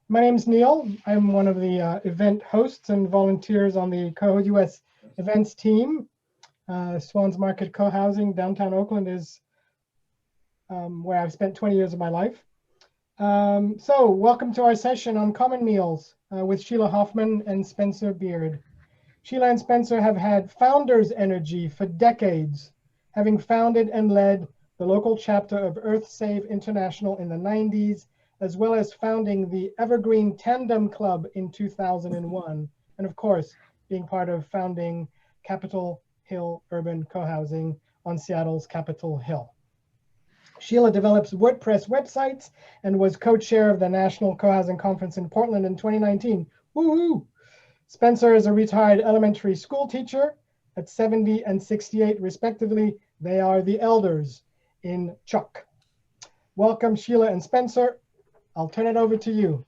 My name's Neil. I'm one of the event hosts and volunteers on the CohoUS events team. Swans Market Co-Housing, downtown Oakland is where I've spent 20 years of my life. So welcome to our session on common meals with Sheila Hoffman and Spencer Beard. Sheila and Spencer have had founder's energy for decades, having founded and led the local chapter of Earth Save International in the 90s, as well as founding the Evergreen Tandem Club in 2001. And of course, being part of founding Capitol Hill Urban Co-Housing on Seattle's Capitol Hill. Sheila develops WordPress websites and was co-chair of the National Co-Housing Conference in Portland in 2019. Woohoo! Spencer is a retired elementary school teacher at 70 and 68 respectively. They are the elders in Chuck. Welcome, Sheila and Spencer. I'll turn it over to you.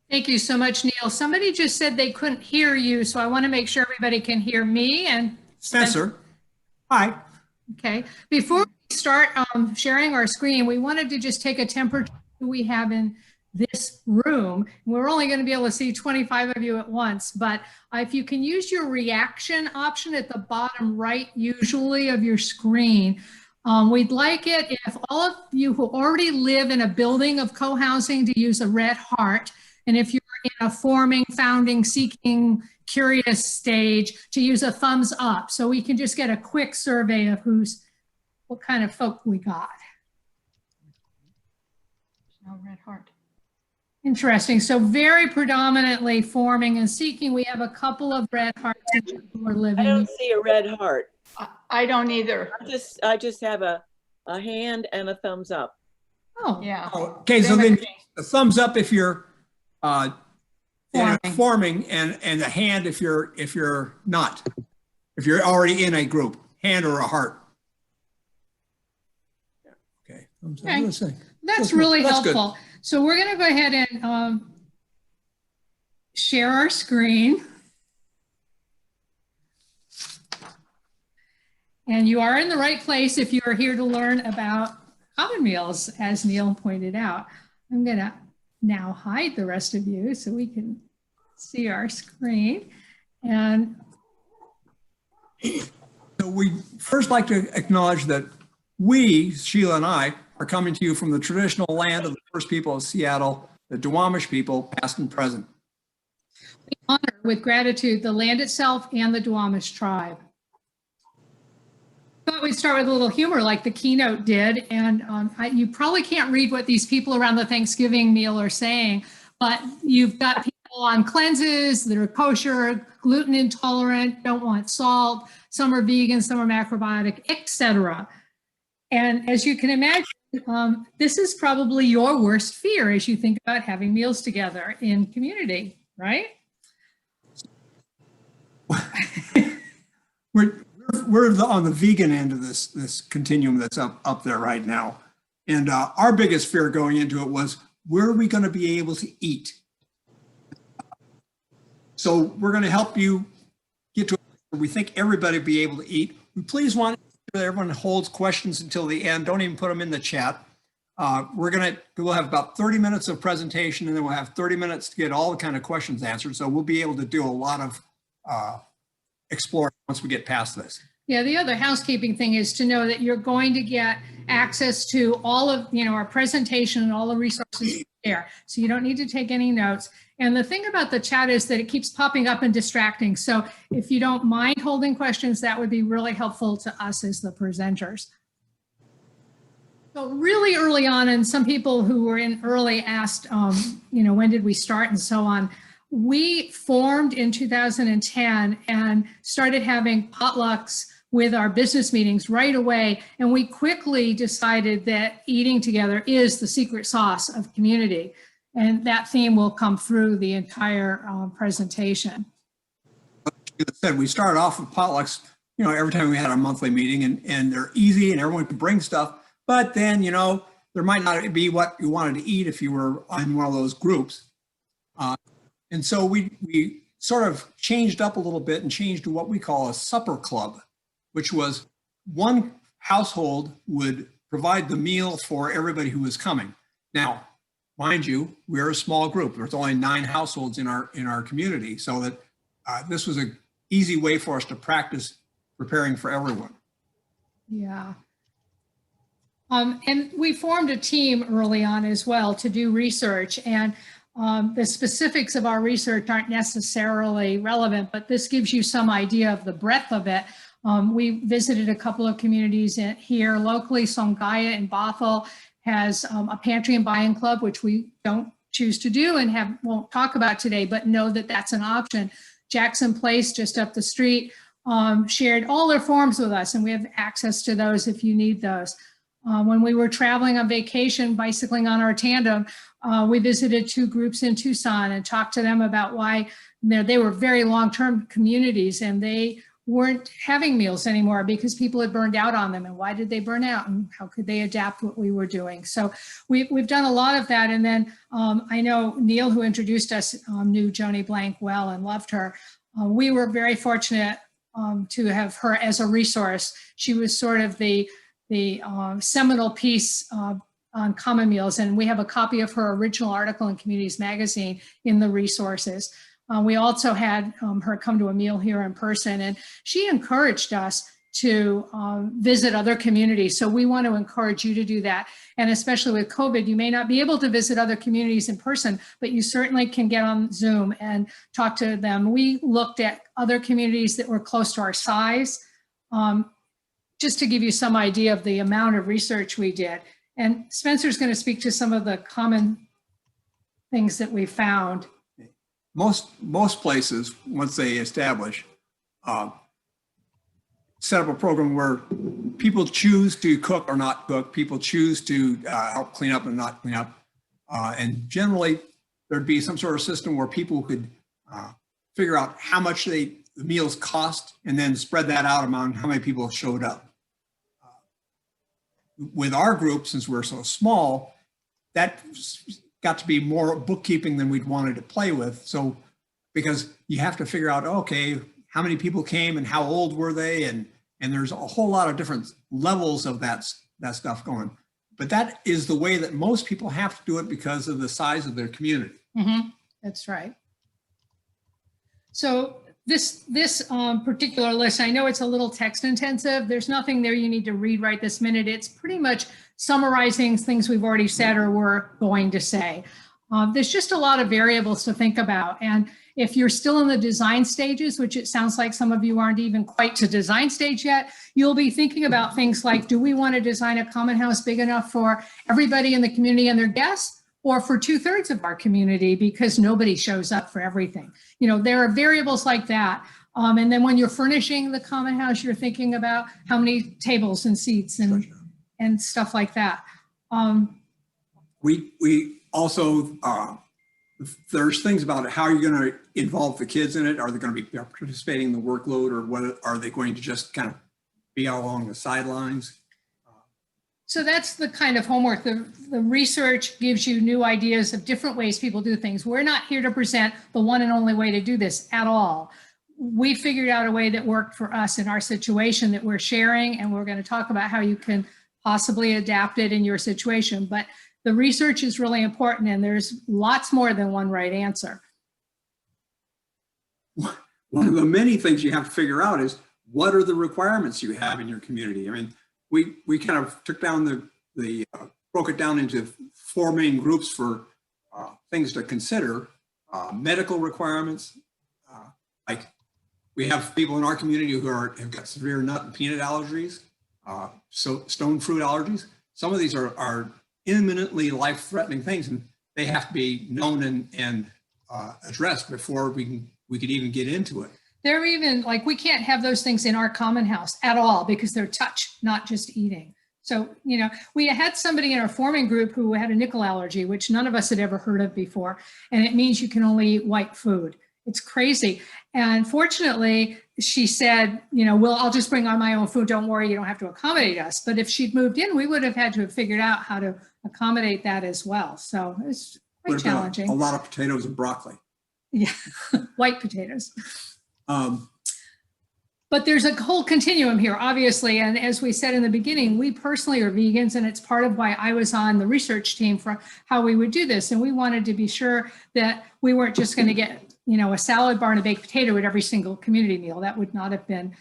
Thank you so much, Neil. Somebody just said they couldn't hear you, so I want to make sure everybody can hear me and Spencer. Hi. Okay. Before we start sharing our screen, we wanted to just take a temperature we have in this room. We're only going to be able to see 25 of you at once, but if you can use your reaction option at the bottom right, usually of your screen, we'd like it if all of you who already live in a building of co-housing to use a red heart, and if you're in a forming, founding, seeking, curious stage to use a thumbs up, so we can just get a quick survey of what kind of folk we got. No red heart. Interesting. So very predominantly forming and seeking. We have a couple of red hearts who are living. I don't see a red heart. I don't either. I just have a hand and a thumbs up. Oh, Yeah. Okay, so then a thumbs up if you're Forming. forming, and a hand if you're not. If you're already in a group, hand or a heart. Okay. Thumbs up. Okay. Let's see. that's really That's good. helpful. So we're going to go ahead and share our screen. And you are in the right place if you are here to learn about common meals, as Neil pointed out. I'm going to now hide the rest of you so we can see our screen. And So we first like to acknowledge that we, Sheila and I, are coming to you from the traditional land of the first people of Seattle, the Duwamish people, past and present. we honor with gratitude the land itself and the Duwamish tribe. I thought we'd start with a little humor like the keynote did. And you probably can't read what these people around the Thanksgiving meal are saying, but you've got people on cleanses that are kosher, gluten intolerant, don't want salt, some are vegan, some are macrobiotic, etc. And as you can imagine, this is probably your worst fear as you think about having meals together in community, right? We're on the vegan end of this continuum that's up there right now. And our biggest fear going into it was, where are we going to be able to eat? So we're going to help you get to where we think everybody will be able to eat. We please want that everyone holds questions until the end. Don't even put them in the chat. We'll have about 30 minutes of presentation, and then we'll have 30 minutes to get all the kind of questions answered. So we'll be able to do a lot of exploring once we get past this. Yeah, the other housekeeping thing is to know that you're going to get access to all of our presentation and all the resources there. So you don't need to take any notes. And the thing about the chat is that it keeps popping up and distracting. So if you don't mind holding questions, that would be really helpful to us as the presenters. So really early on, and some people who were in early asked, when did we start and so on. We formed in 2010 and started having potlucks with our business meetings right away. And we quickly decided that eating together is the secret sauce of community. And that theme will come through the entire presentation. Like I said, we started off with potlucks, every time we had a monthly meeting, and they're easy and everyone can bring stuff. But then, there might not be what you wanted to eat if you were in one of those groups. And so we sort of changed up a little bit and changed to what we call a supper club, which was one household would provide the meal for everybody who was coming. Now, mind you, we're a small group. There's only 9 households in our community, so that this was an easy way for us to practice preparing for everyone. Yeah. And we formed a team early on as well to do research, and the specifics of our research aren't necessarily relevant, but this gives you some idea of the breadth of it. We visited a couple of communities here locally. Songaya in Bothell has a pantry and buy-in club, which we don't choose to do and won't talk about today, but know that that's an option. Jackson Place, just up the street, shared all their forms with us, and we have access to those if you need those. When we were traveling on vacation, bicycling on our tandem, we visited 2 groups in Tucson and talked to them about why they were very long-term communities and they weren't having meals anymore because people had burned out on them. And why did they burn out, and how could they adapt what we were doing? So we've done a lot of that. And then I know Neil, who introduced us, knew Joni Blank well and loved her. We were very fortunate to have her as a resource. She was sort of the seminal piece on common meals, and we have a copy of her original article in Communities Magazine in the resources. We also had her come to a meal here in person, and she encouraged us to visit other communities. So we want to encourage you to do that. And especially with COVID, you may not be able to visit other communities in person, but you certainly can get on Zoom and talk to them. We looked at other communities that were close to our size, just to give you some idea of the amount of research we did. And Spencer's going to speak to some of the common things that we found. Most places, once they establish, set up a program where people choose to cook or not cook, people choose to help clean up and not clean up. And generally, there'd be some sort of system where people could figure out how much the meals cost and then spread that out among how many people showed up. With our group, since we're so small, that got to be more bookkeeping than we'd wanted to play with. So, because you have to figure out, okay, how many people came and how old were they? And there's a whole lot of different levels of that stuff going. But that is the way that most people have to do it because of the size of their community. Mm-hmm. That's right. So this particular list, I know it's a little text intensive. There's nothing there you need to read right this minute. It's pretty much summarizing things we've already said or we're going to say. There's just a lot of variables to think about. And if you're still in the design stages, which it sounds like some of you aren't even quite to design stage yet, you'll be thinking about things like, do we want to design a common house big enough for everybody in the community and their guests? Or for 2/3 of our community because nobody shows up for everything. You know, there are variables like that. And then when you're furnishing the common house, you're thinking about how many tables and seats and stuff like that. We also, there's things about how you're going to involve the kids in it. Are they going to be participating in the workload, or what are they going to just kind of be out along the sidelines? So that's the kind of homework. The research gives you new ideas of different ways people do things. We're not here to present the one and only way to do this at all. We figured out a way that worked for us in our situation that we're sharing, and we're going to talk about how you can possibly adapt it in your situation. But the research is really important, and there's lots more than one right answer. One of the many things you have to figure out is, what are the requirements you have in your community? I mean, we kind of took down broke it down into 4 main groups for things to consider. Medical requirements, like we have people in our community who have got severe nut and peanut allergies, so stone fruit allergies. Some of these are imminently life-threatening things, and they have to be known and addressed before we could even get into it. They're even like, we can't have those things in our common house at all because they're touch, not just eating. So, you know, we had somebody in our forming group who had a nickel allergy, which none of us had ever heard of before. And it means you can only eat white food. It's crazy. And fortunately, she said, you know, well, I'll just bring on my own food. Don't worry, you don't have to accommodate us. But if she'd moved in, we would have had to have figured out how to accommodate that as well. So it's quite challenging. A lot of potatoes and broccoli. Yeah, white potatoes. But there's a whole continuum here, obviously. And as we said in the beginning, we personally are vegans, and it's part of why I was on the research team for how we would do this. And we wanted to be sure that we weren't just going to get, a salad bar and a baked potato at every single community meal. That would not have been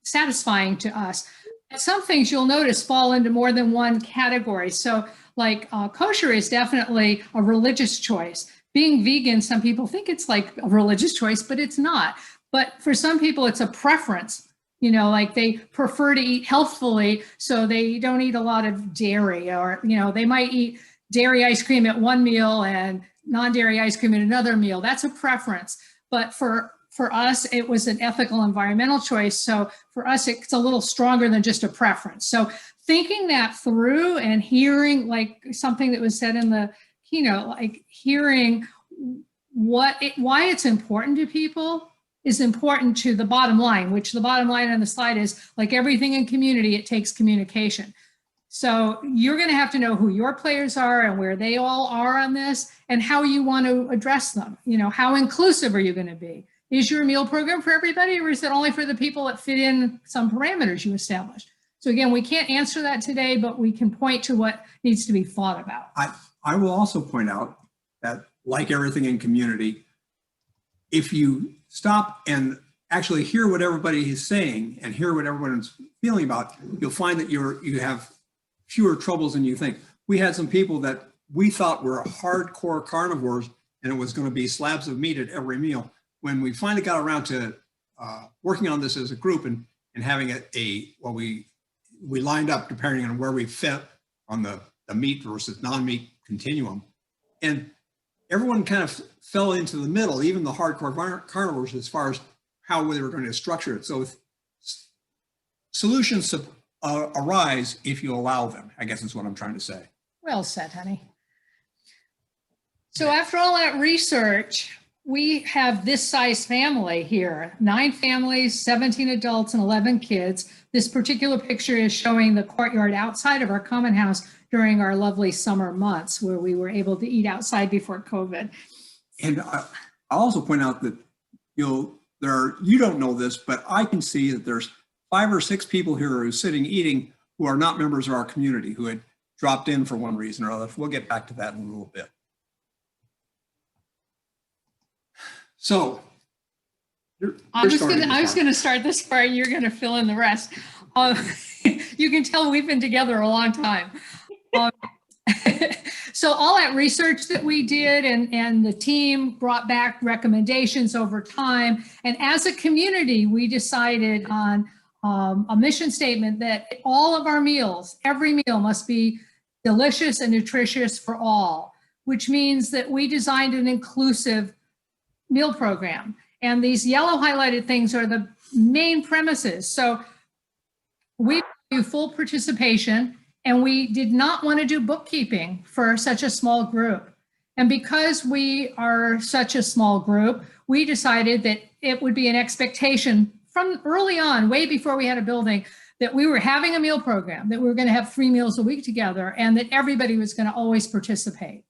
satisfying to us. Some things you'll notice fall into more than one category. So like kosher is definitely a religious choice. Being vegan, some people think it's like a religious choice, but it's not. But for some people, it's a preference, like they prefer to eat healthfully, so they don't eat a lot of dairy, or, they might eat dairy ice cream at one meal and non-dairy ice cream at another meal. That's a preference. But for us, it was an ethical, environmental choice. So for us, it's a little stronger than just a preference. So thinking that through and hearing like something that was said in the keynote, like hearing why it's important to people is important to the bottom line, which the bottom line on the slide is, like everything in community, it takes communication. So you're going to have to know who your players are and where they all are on this and how you want to address them. How inclusive are you going to be? Is your meal program for everybody, or is it only for the people that fit in some parameters you established? So again, we can't answer that today, but we can point to what needs to be thought about. I will also point out that, like everything in community, if you stop and actually hear what everybody is saying and hear what everyone's feeling about, you'll find that you have fewer troubles than you think. We had some people that we thought were hardcore carnivores, and it was going to be slabs of meat at every meal. When we finally got around to working on this as a group and having we lined up depending on where we fit on the meat versus non-meat continuum, and everyone kind of fell into the middle, even the hardcore carnivores, as far as how they were going to structure it. So solutions arise if you allow them, I guess is what I'm trying to say. Well said, honey. So after all that research, we have this size family here, 9 families, 17 adults and 11 kids. This particular picture is showing the courtyard outside of our common house during our lovely summer months where we were able to eat outside before COVID. And I'll also point out that you don't know this, but I can see that there's 5 or 6 people here who are sitting eating who are not members of our community, who had dropped in for one reason or other. We'll get back to that in a little bit. So I was going to start this part. You're going to fill in the rest. You can tell we've been together a long time. So all that research that we did and the team brought back recommendations over time. And as a community, we decided on a mission statement that all of our meals, every meal must be delicious and nutritious for all, which means that we designed an inclusive meal program. And these yellow highlighted things are the main premises. So we do full participation, and we did not want to do bookkeeping for such a small group. And because we are such a small group, we decided that it would be an expectation from early on, way before we had a building, that we were having a meal program, that we were going to have 3 meals a week together, and that everybody was going to always participate.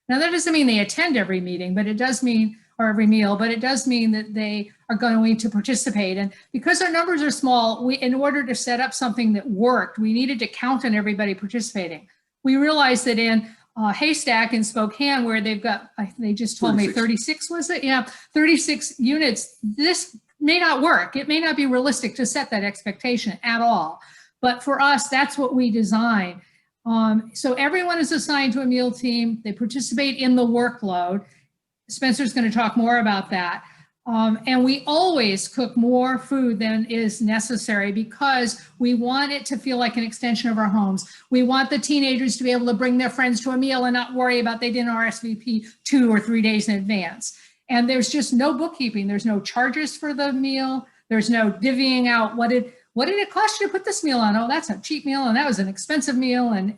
Now, that doesn't mean they attend every meeting, but it does mean, or every meal, but it does mean that they are going to participate. And because our numbers are small, in order to set up something that worked, we needed to count on everybody participating. We realized that in Haystack in Spokane, where they've got, they just told 36. Me 36, was it? Yeah, 36 units. This may not work. It may not be realistic to set that expectation at all. But for us, that's what we design. So everyone is assigned to a meal team. They participate in the workload. Spencer's going to talk more about that. And we always cook more food than is necessary because we want it to feel like an extension of our homes. We want the teenagers to be able to bring their friends to a meal and not worry about they didn't RSVP 2 or 3 days in advance. And there's just no bookkeeping. There's no charges for the meal. There's no divvying out what did it cost you to put this meal on? Oh, that's a cheap meal and that was an expensive meal. And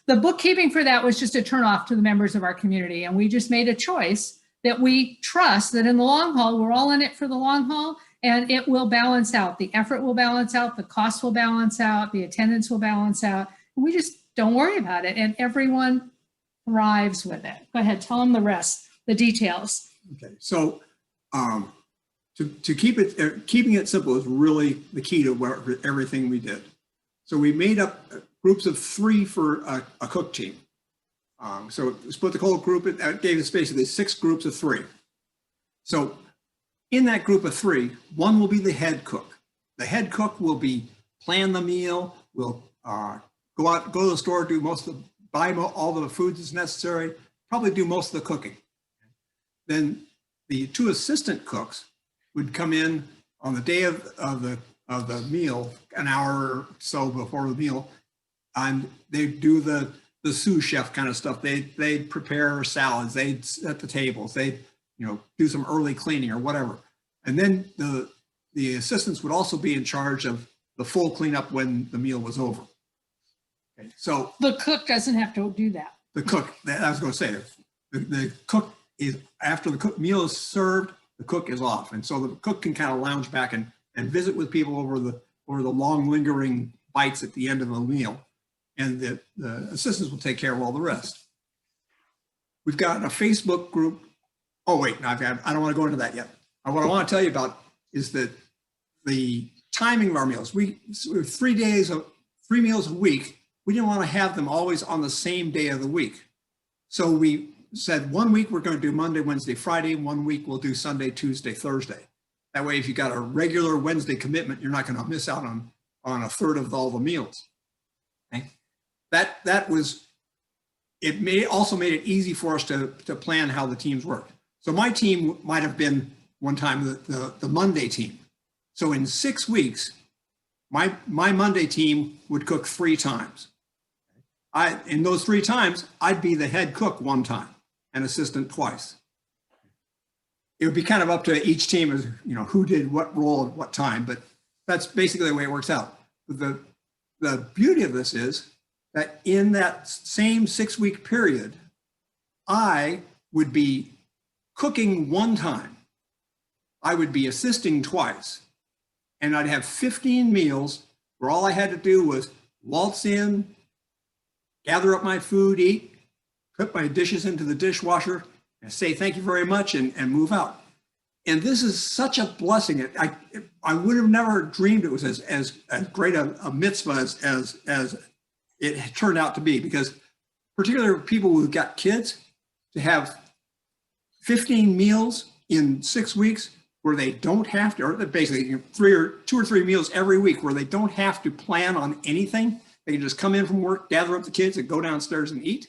the bookkeeping for that was just a turnoff to the members of our community. And we just made a choice that we trust that in the long haul, we're all in it for the long haul, and it will balance out. The effort will balance out, the cost will balance out, the attendance will balance out. And we just don't worry about it. And everyone thrives with it. Go ahead, tell them the rest, the details. Okay, so to to keep it, keeping it simple is really the key to everything we did. So we made up groups of 3 for a cook team. So split the whole group, it gave us basically 6 groups of 3. So in that group of 3, one will be the head cook. The head cook will plan the meal, will go to the store, do buy all the foods that's necessary, probably do most of the cooking. Then the 2 assistant cooks would come in on the day of the meal, an hour or so before the meal, and they do the sous chef kind of stuff. They'd prepare salads, they'd set the tables, they'd do some early cleaning or whatever. And then the assistants would also be in charge of the full cleanup when the meal was over. Okay, so The cook doesn't have to do that. the cook, I was going to say, the cook is, after the meal is served, the cook is off. And so the cook can kind of lounge back and visit with people over the long lingering bites at the end of the meal. And the assistants will take care of all the rest. We've got a Facebook group. Oh, wait, I don't want to go into that yet. What I want to tell you about is that the timing of our meals. We have 3 meals a week. We didn't want to have them always on the same day of the week. So we said 1 week we're going to do Monday, Wednesday, Friday. 1 week we'll do Sunday, Tuesday, Thursday. That way, if you got a regular Wednesday commitment, you're not going to miss out on a third of all the meals. Okay? That was, also made it easy for us to plan how the teams worked. So my team might have been one time the Monday team. So in 6 weeks, my Monday team would cook 3 times. In those 3 times, I'd be the head cook 1 time and assistant twice. It would be kind of up to each team as who did what role at what time, but that's basically the way it works out. But the beauty of this is that in that same 6-week period, I would be cooking 1 time. I would be assisting twice, and I'd have 15 meals where all I had to do was waltz in, gather up my food, eat, put my dishes into the dishwasher, and say thank you very much and move out. And this is such a blessing. I would have never dreamed it was as great a mitzvah as it turned out to be, because particularly people who've got kids, to have 15 meals in 6 weeks where they don't have to, or basically 2 or 3 meals every week where they don't have to plan on anything. They can just come in from work, gather up the kids, and go downstairs and eat.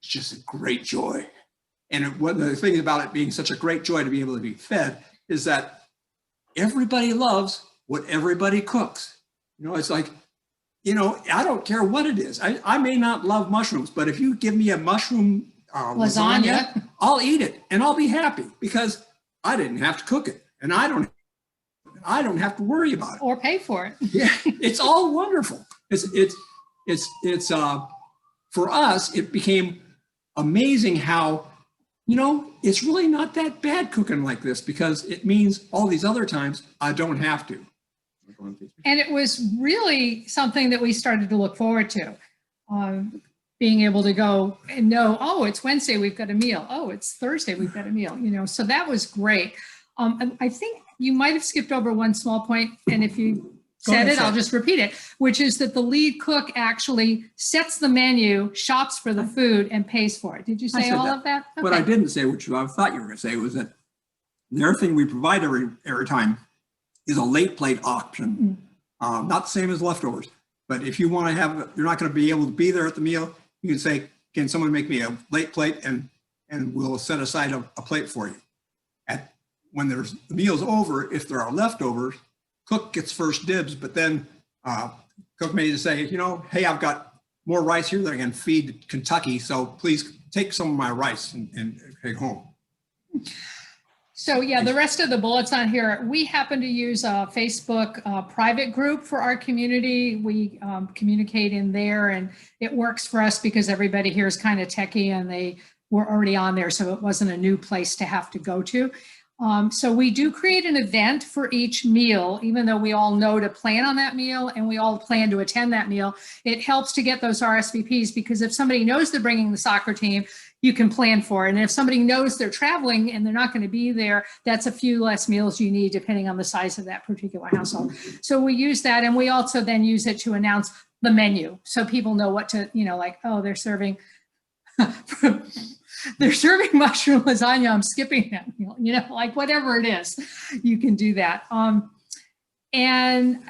It's just a great joy. And one of the things about it being such a great joy to be able to be fed is that everybody loves what everybody cooks. It's like, I don't care what it is. I may not love mushrooms, but if you give me a mushroom lasagna, I'll eat it and I'll be happy because I didn't have to cook it, and I don't have to worry about it Or pay for it. Yeah, it's all wonderful. It's for us, it became amazing how, it's really not that bad cooking like this, because it means all these other times I don't have to. And it was really something that we started to look forward to. Being able to go and know, oh, it's Wednesday, we've got a meal. Oh, it's Thursday, we've got a meal, so that was great. I think you might have skipped over one small point, and if you said it, I'll just repeat it, which is that the lead cook actually sets the menu, shops for the food, and pays for it. Did you say all of that? Okay. What I didn't say, which I thought you were going to say, was that the other thing we provide every time is a late plate option. Not the same as leftovers, but if you want to have, you're not going to be able to be there at the meal, you can say, can someone make me a late plate, and we'll set aside a plate for you. When the meal's over, if there are leftovers, cook gets first dibs, but then cook may just say, hey, I've got more rice here that I can feed Kentucky, so please take some of my rice and take home. So yeah, the rest of the bullets on here, we happen to use a Facebook private group for our community. We communicate in there, and it works for us because everybody here is kind of techie and they were already on there, so it wasn't a new place to have to go to. So we do create an event for each meal, even though we all know to plan on that meal and we all plan to attend that meal. It helps to get those RSVPs, because if somebody knows they're bringing the soccer team, you can plan for it. And if somebody knows they're traveling and they're not going to be there, that's a few less meals you need depending on the size of that particular household. So we use that, and we also then use it to announce the menu so people know what to, like, oh, they're serving they're serving mushroom lasagna, I'm skipping that meal, like whatever it is, you can do that. And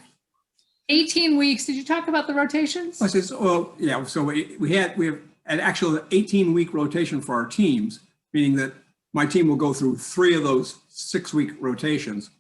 18 weeks, did you talk about the rotations? Well, yeah, so we have an actual 18-week rotation for our teams, meaning that my team will go through 3 of those 6-week rotations.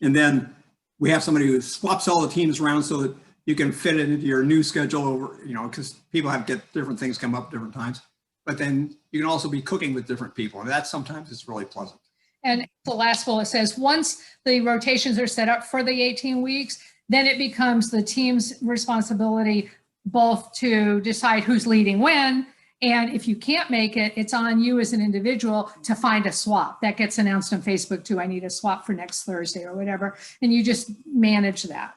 And then we have somebody who swaps all the teams around so that you can fit it into your new schedule over, because people have different things come up different times. But then you can also be cooking with different people, and that sometimes is really pleasant. And the last bullet says, once the rotations are set up for the 18 weeks, then it becomes the team's responsibility both to decide who's leading when, and if you can't make it, it's on you as an individual to find a swap. That gets announced on Facebook too. I need a swap for next Thursday or whatever, and you just manage that.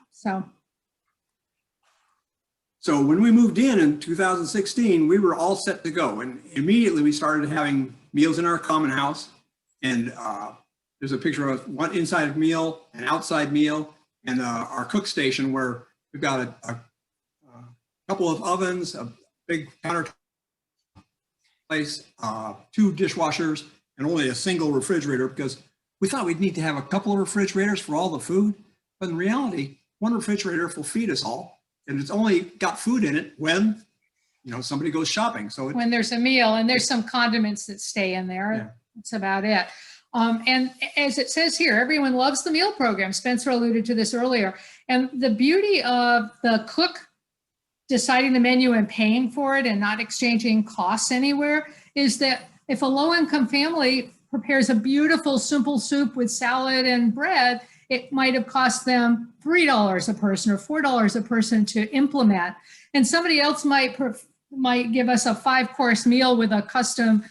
So when we moved in 2016, we were all set to go, and immediately we started having meals in our common house. And there's a picture of one inside meal, an outside meal, and our cook station where we've got a couple of ovens, a big countertop place, 2 dishwashers, and only a single refrigerator, because we thought we'd need to have a couple of refrigerators for all the food. But in reality, one refrigerator will feed us all. And it's only got food in it when, somebody goes shopping. So when there's a meal, and there's some condiments that stay in there. Yeah. That's about it. And as it says here, everyone loves the meal program. Spencer alluded to this earlier. And the beauty of the cook deciding the menu and paying for it and not exchanging costs anywhere is that if a low-income family prepares a beautiful simple soup with salad and bread, it might have cost them $3 a person or $4 a person to implement. And somebody else might give us a 5-course meal with a custom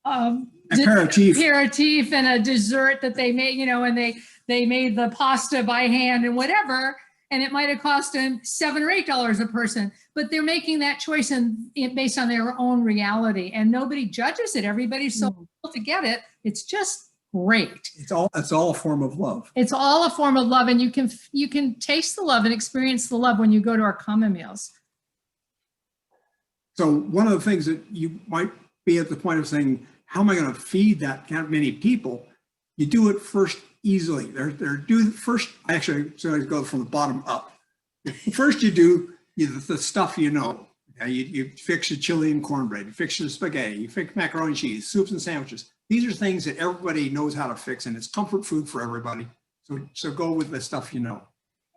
aperitif and a dessert that they made, and they made the pasta by hand and whatever, and it might have cost them $7 or $8 a person. But they're making that choice based on their own reality, and nobody judges it. Everybody's so able to get it. It's just great. It's all a form of love. It's all a form of love, and you can taste the love and experience the love when you go to our common meals. So one of the things that you might be at the point of saying, how am I going to feed that many people? You do it first easily. Actually, so I go from the bottom up. First you do the stuff you fix your chili and cornbread, you fix your spaghetti, you fix macaroni and cheese, soups and sandwiches. These are things that everybody knows how to fix, and it's comfort food for everybody. So go with the stuff you know.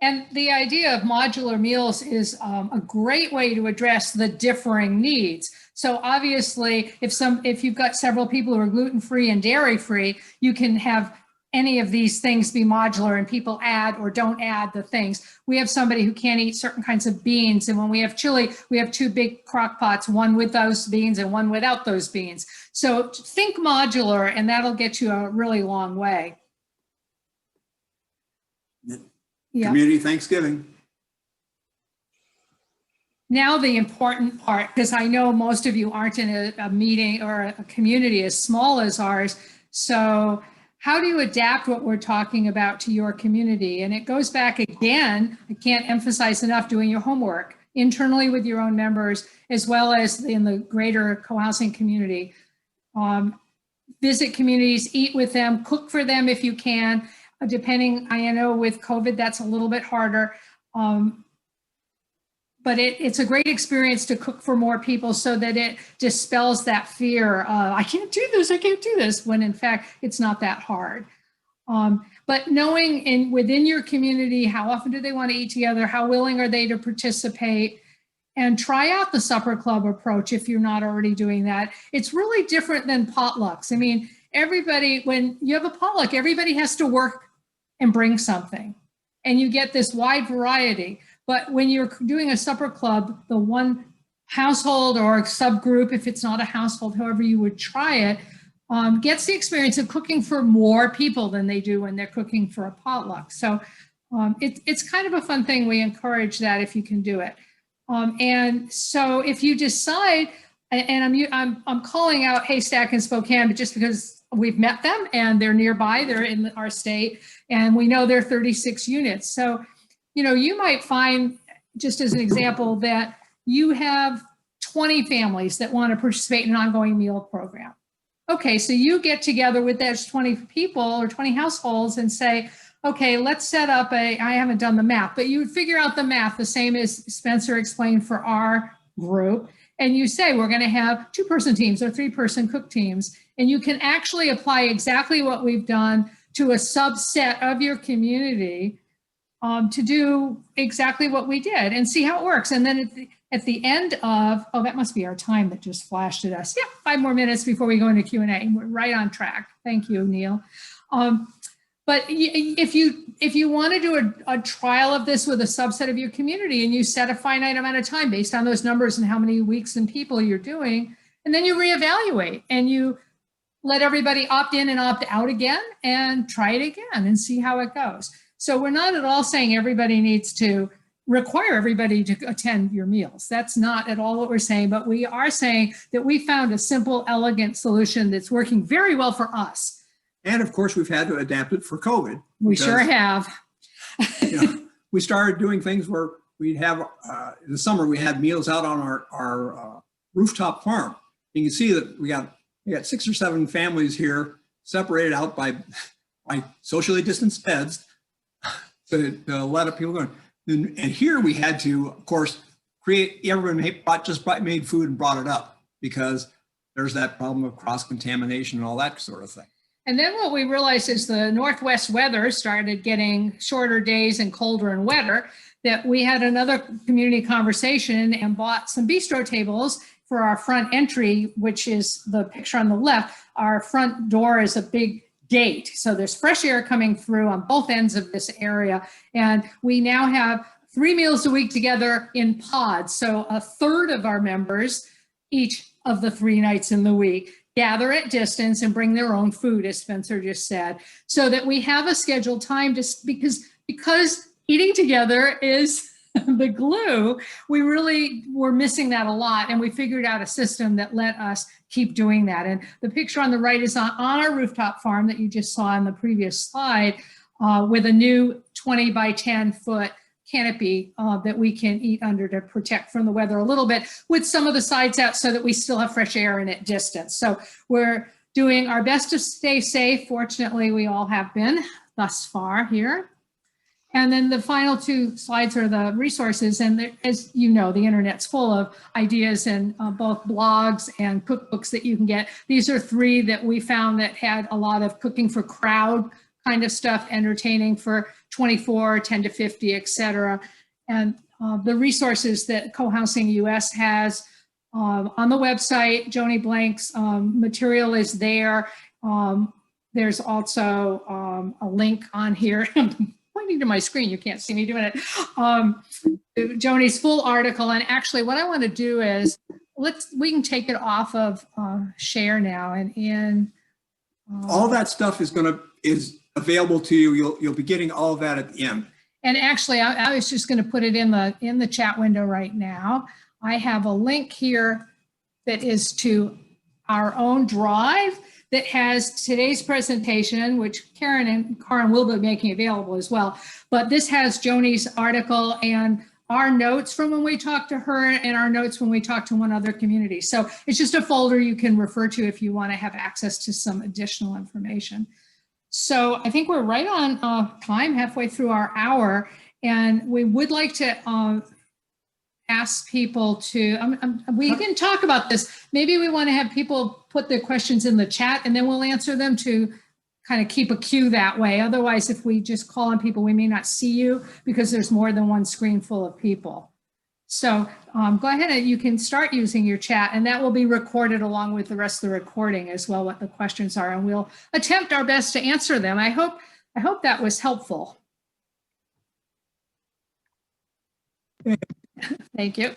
And the idea of modular meals is a great way to address the differing needs. So obviously, if you've got several people who are gluten-free and dairy-free, you can have any of these things be modular, and people add or don't add the things. We have somebody who can't eat certain kinds of beans, and when we have chili, we have 2 big crock pots, one with those beans and one without those beans. So think modular, and that'll get you a really long way. Yeah. Community Thanksgiving. Now the important part, because I know most of you aren't in a meeting or a community as small as ours. So how do you adapt what we're talking about to your community? And it goes back again, I can't emphasize enough, doing your homework internally with your own members, as well as in the greater co-housing community. Visit communities, eat with them, cook for them if you can. Depending, I know with COVID, that's a little bit harder. But it's a great experience to cook for more people so that it dispels that fear of, I can't do this, when in fact, it's not that hard. But knowing within your community, how often do they want to eat together? How willing are they to participate? And try out the supper club approach if you're not already doing that. It's really different than potlucks. I mean, everybody, when you have a potluck, everybody has to work and bring something. And you get this wide variety. But when you're doing a supper club, the one household or subgroup, if it's not a household, however you would try it, gets the experience of cooking for more people than they do when they're cooking for a potluck. So it's kind of a fun thing. We encourage that if you can do it. And so if you decide, and I'm calling out Haystack and Spokane, but just because we've met them and they're nearby, they're in our state, and we know they're 36 units. So, you know, you might find, just as an example, that you have 20 families that want to participate in an ongoing meal program. Okay, so you get together with those 20 people or 20 households and say, okay, let's set up I haven't done the math, but you would figure out the math the same as Spencer explained for our group. And you say, we're going to have 2-person teams or 3-person cook teams. And you can actually apply exactly what we've done to a subset of your community to do exactly what we did and see how it works. And then at the end of, oh, that must be our time that just flashed at us. Yeah, 5 more minutes before we go into Q&A. We're right on track. Thank you, Neil. But if you want to do a trial of this with a subset of your community and you set a finite amount of time based on those numbers and how many weeks and people you're doing, and then you reevaluate and you let everybody opt in and opt out again and try it again and see how it goes. So we're not at all saying everybody needs to require everybody to attend your meals. That's not at all what we're saying, but we are saying that we found a simple, elegant solution that's working very well for us. And of course, we've had to adapt it for COVID. We sure have. You know, we started doing things where we'd have, in the summer, we had meals out on our rooftop farm. You can see that we got 6 or 7 families here separated out by socially distanced beds to let people go. And here we had to, of course, everyone made food and brought it up because there's that problem of cross-contamination and all that sort of thing. And then what we realized is the Northwest weather started getting shorter days and colder and wetter, that we had another community conversation and bought some bistro tables for our front entry, which is the picture on the left. Our front door is a big gate. So there's fresh air coming through on both ends of this area. And we now have 3 meals a week together in pods. So a third of our members, each of the 3 nights in the week, gather at distance and bring their own food, as Spencer just said, so that we have a scheduled time because eating together is the glue. We really were missing that a lot, and we figured out a system that let us keep doing that. And the picture on the right is on our rooftop farm that you just saw in the previous slide, with a new 20 by 10 foot canopy that we can eat under to protect from the weather a little bit, with some of the sides out so that we still have fresh air and at distance. So we're doing our best to stay safe. Fortunately, we all have been thus far here. And then the final 2 slides are the resources. And as you know, the internet's full of ideas and both blogs and cookbooks that you can get. These are 3 that we found that had a lot of cooking for crowd kind of stuff, entertaining for 24, 10 to 50, et cetera. And the resources that Cohousing US has on the website, Joni Blank's material is there. There's also a link on here. I'm pointing to my screen, you can't see me doing it. Joni's full article. And actually what I want to do is, we can take it off of share now and in. All that stuff is available to you. You'll be getting all of that at the end. And actually, I was just going to put it in the chat window right now. I have a link here that is to our own drive that has today's presentation, which Karen and Karin will be making available as well. But this has Joni's article and our notes from when we talked to her and our notes when we talked to one other community. So it's just a folder you can refer to if you want to have access to some additional information. So I think we're right on time, halfway through our hour, and we would like to ask people to, we can talk about this. Maybe we want to have people put their questions in the chat and then we'll answer them to kind of keep a queue that way. Otherwise, if we just call on people, we may not see you because there's more than one screen full of people. So go ahead and you can start using your chat, and that will be recorded along with the rest of the recording as well, what the questions are, and we'll attempt our best to answer them. I hope that was helpful. Thank you.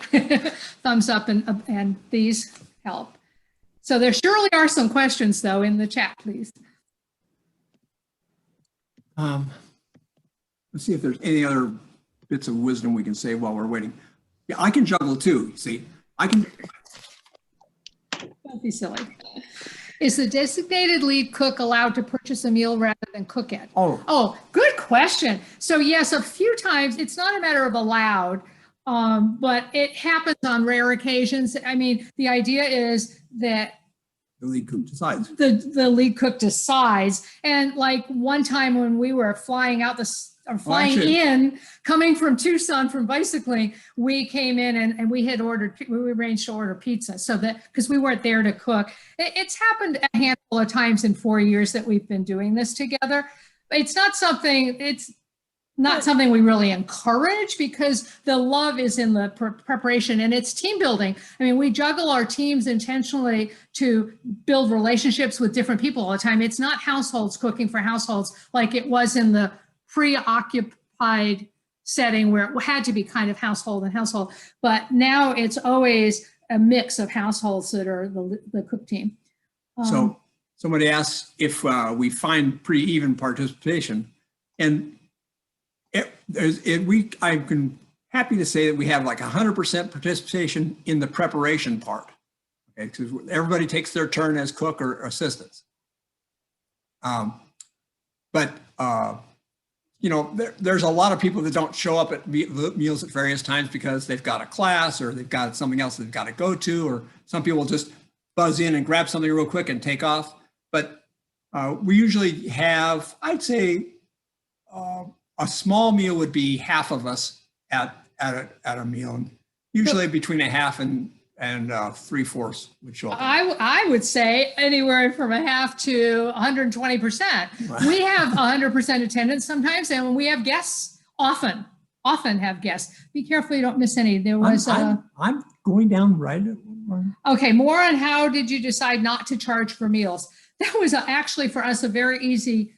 Thumbs up and these help. So there surely are some questions though in the chat, please. Let's see if there's any other bits of wisdom we can say while we're waiting. Yeah, I can juggle too. You see, I can. Don't be silly. Is the designated lead cook allowed to purchase a meal rather than cook it? Oh, good question. So yes, a few times, it's not a matter of allowed, but it happens on rare occasions. I mean, the idea is that The lead cook decides. the lead cook decides. And like one time when we were flying out in, coming from Tucson from bicycling, we came in and we arranged to order pizza so that, because we weren't there to cook. It's happened a handful of times in 4 years that we've been doing this together. It's not something we really encourage, because the love is in the preparation and it's team building. I mean, we juggle our teams intentionally to build relationships with different people all the time. It's not households cooking for households like it was in the preoccupied setting where it had to be kind of household and household. But now it's always a mix of households that are the cook team. So somebody asks if we find pretty even participation, and I'm happy to say that we have like 100% participation in the preparation part. Okay, because everybody takes their turn as cook or assistants. You know, there's a lot of people that don't show up at meals at various times because they've got a class or they've got something else they've got to go to, or some people just buzz in and grab something real quick and take off. But we usually have, I'd say, a small meal would be half of us at a meal, and usually between a half and 3/4 would show up. I would say anywhere from a half to 120%. Wow. We have 100% attendance sometimes, and we have guests often have guests. Be careful you don't miss any. There was I'm going down right. Okay, more on how did you decide not to charge for meals? That was actually for us a very easy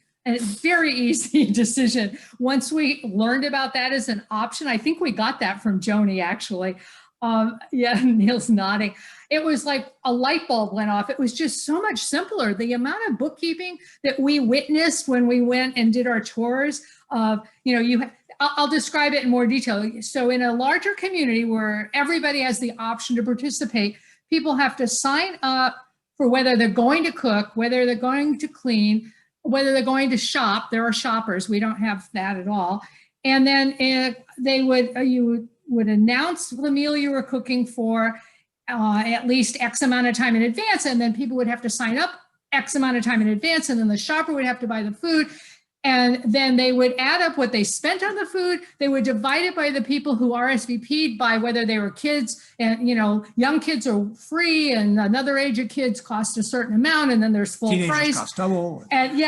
decision. Once we learned about that as an option, I think we got that from Joni actually. Yeah, Neil's nodding. It was like a light bulb went off. It was just so much simpler. The amount of bookkeeping that we witnessed when we went and did our tours of, I'll describe it in more detail. So in a larger community where everybody has the option to participate, people have to sign up for whether they're going to cook, whether they're going to clean, whether they're going to shop. There are shoppers. We don't have that at all. And then you would announce the meal you were cooking for at least X amount of time in advance. And then people would have to sign up X amount of time in advance. And then the shopper would have to buy the food. And then they would add up what they spent on the food. They would divide it by the people who RSVP'd by whether they were kids, and young kids are free, and another age of kids cost a certain amount, and then there's full Teenagers price. cost double. And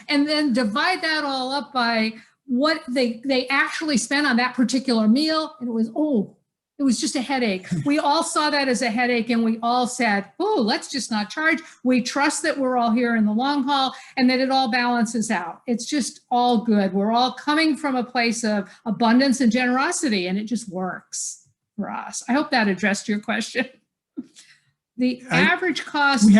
and then divide that all up by what they actually spent on that particular meal. And it was just a headache. We all saw that as a headache, and we all said, oh, let's just not charge. We trust that we're all here in the long haul and that it all balances out. It's just all good. We're all coming from a place of abundance and generosity, and it just works for us. I hope that addressed your question. The average cost. We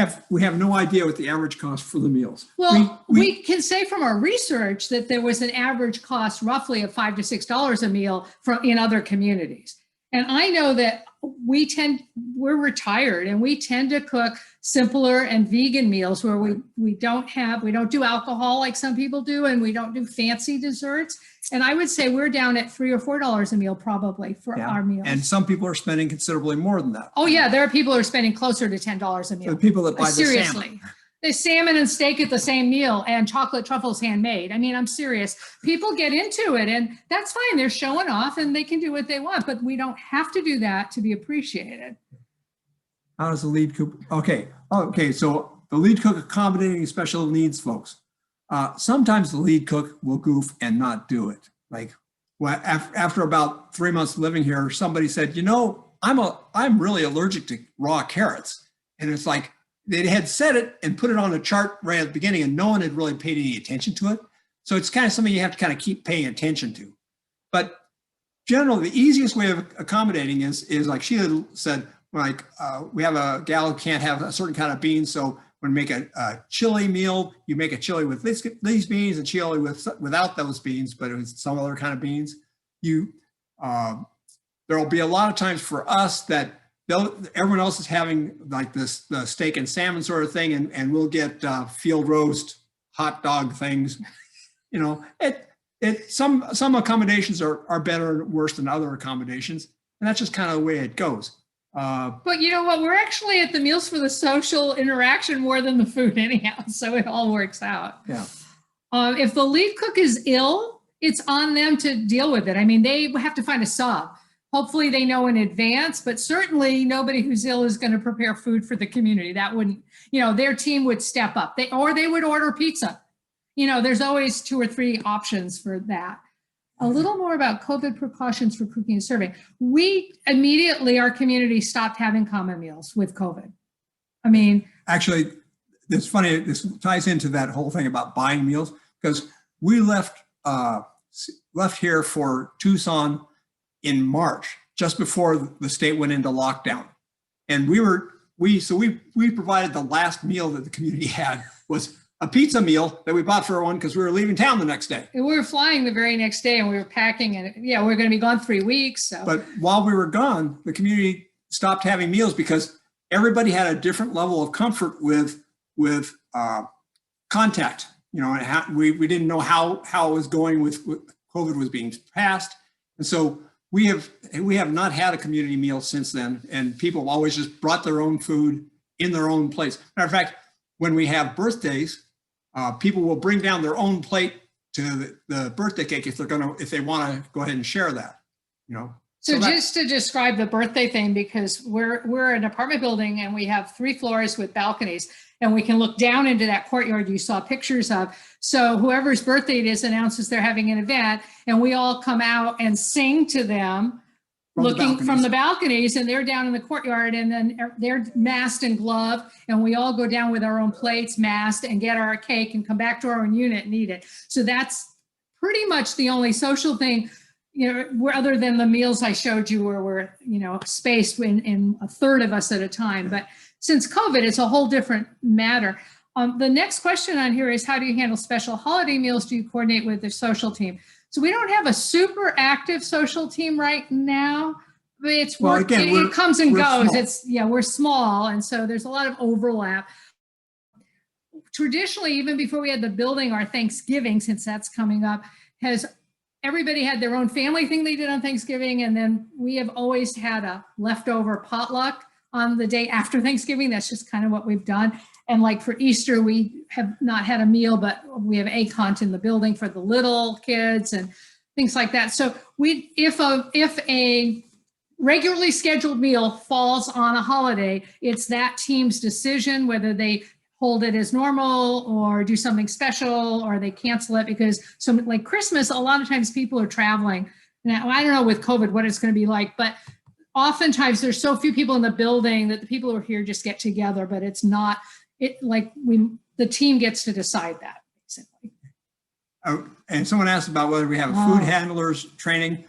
have no idea what the average cost for the meals. Well, we can say from our research that there was an average cost roughly of $5 to $6 a meal in other communities. And I know that we're retired and we tend to cook simpler and vegan meals where we don't do alcohol like some people do, and we don't do fancy desserts. And I would say we're down at $3 or $4 a meal probably for our meals. And some people are spending considerably more than that. Oh yeah, there are people who are spending closer to $10 a meal. The people that buy the Seriously. salmon. The salmon and steak at the same meal, and chocolate truffles handmade. I mean, I'm serious. People get into it, and that's fine. They're showing off and they can do what they want, but we don't have to do that to be appreciated. How does the lead cook? Okay, so the lead cook accommodating special needs folks. Sometimes the lead cook will goof and not do it. Like after about 3 months living here, somebody said, I'm really allergic to raw carrots. And it's like, they had said it and put it on a chart right at the beginning, and no one had really paid any attention to it. So it's kind of something you have to kind of keep paying attention to. But generally, the easiest way of accommodating is like Sheila said, like we have a gal who can't have a certain kind of beans, so when we make a chili meal, you make a chili with these beans and chili without those beans, but it was some other kind of beans. There'll be a lot of times for us that everyone else is having like the steak and salmon sort of thing, and we'll get field roast hot dog things. You know, some accommodations are better or worse than other accommodations, and that's just kind of the way it goes. But you know what? We're actually at the meals for the social interaction more than the food anyhow, so it all works out. Yeah. If the lead cook is ill, it's on them to deal with it. I mean, they have to find a sub. Hopefully they know in advance, but certainly nobody who's ill is going to prepare food for the community. That wouldn't, you know, their team would step up. They would order pizza. You know, there's always 2 or 3 options for that. A little more about COVID precautions for cooking and serving. We immediately, our community stopped having common meals with COVID. I mean, actually, it's funny. This ties into that whole thing about buying meals, because we left here for Tucson in March, just before the state went into lockdown, and we provided the last meal that the community had was a pizza meal that we bought for everyone because we were leaving town the next day. we were flying the very next day, and we were packing, and yeah, we're going to be gone 3 weeks. So. But while we were gone, the community stopped having meals because everybody had a different level of comfort with contact. You know, and we didn't know how it was going with COVID was being passed, and so we have not had a community meal since then. And people always just brought their own food in their own place. Matter of fact, when we have birthdays, people will bring down their own plate to the birthday cake if they want to go ahead and share that, you know. So just to describe the birthday thing, because we're an apartment building and we have 3 floors with balconies, and we can look down into that courtyard you saw pictures of. So whoever's birthday it is announces they're having an event, and we all come out and sing to them from the balconies, and they're down in the courtyard, and then they're masked and gloved, and we all go down with our own plates, masked, and get our cake and come back to our own unit and eat it. So that's pretty much the only social thing, you know, other than the meals I showed you where we're, you know, spaced in a third of us at a time. But since COVID, it's a whole different matter. The next question on here is, how do you handle special holiday meals? Do you coordinate with the social team? So we don't have a super active social team right now, but it's it comes and goes. Small. We're small, and so there's a lot of overlap. Traditionally, even before we had the building, our Thanksgiving, since that's coming up, everybody had their own family thing they did on Thanksgiving, and then we have always had a leftover potluck on the day after Thanksgiving. That's just kind of what we've done. And like for Easter, we have not had a meal, but we have egg hunt in the building for the little kids and things like that. So if a regularly scheduled meal falls on a holiday, it's that team's decision whether they hold it as normal or do something special, or they cancel it, because like Christmas, a lot of times people are traveling. Now, I don't know with COVID what it's going to be like, but oftentimes there's so few people in the building that the people who are here just get together, but it's not the team gets to decide that, basically. And someone asked about whether we have food handlers training.